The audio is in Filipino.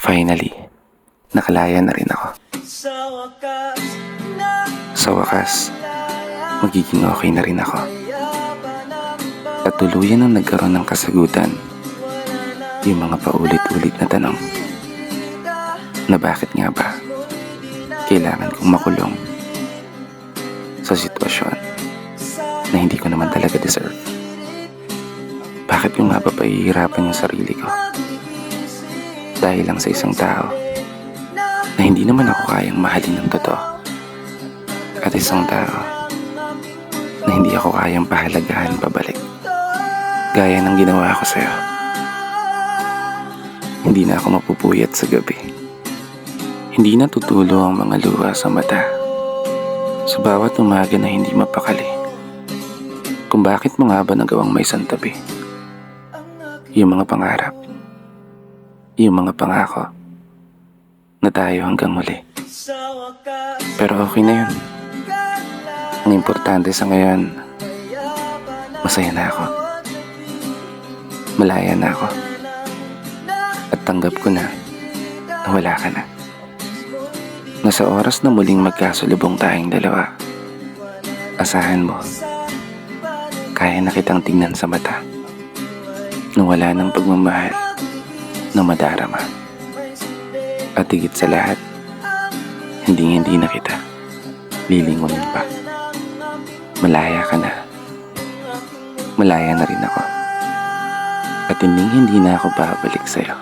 Finally, nakalaya na rin ako. Sa wakas, magiging okay na rin ako. At tuluyan ang nagkaroon ng kasagutan yung mga paulit-ulit na tanong na bakit nga ba kailangan kong makulong sa sitwasyon na hindi ko naman talaga deserve. Bakit ko nga ba pahihirapan yung sarili ko dahil lang sa isang tao na hindi naman ako kayang mahalin ng totoo, at isang tao na hindi ako kayang pahalagahan pabalik gaya ng ginawa ko sa'yo. Hindi na ako mapupuyat sa gabi. Hindi na tutulo ang mga luha sa mata sa bawat umaga na hindi mapakali. Kung bakit mo nga ba nagawang may santabi yung mga pangarap, yung mga pangako na tayo hanggang huli. Pero okay na yun. Ang importante sa ngayon, masaya na ako. Malaya na ako. At tanggap ko na wala ka na. Nasa oras na muling magkasulubong tayong dalawa, asahan mo, kaya na kitang tingnan sa mata nung wala ng pagmamahal na madarama. At higit sa lahat, hindi na kita lilingunin pa. Malaya ka na. Malaya na rin ako. At hindi na ako babalik sa'yo.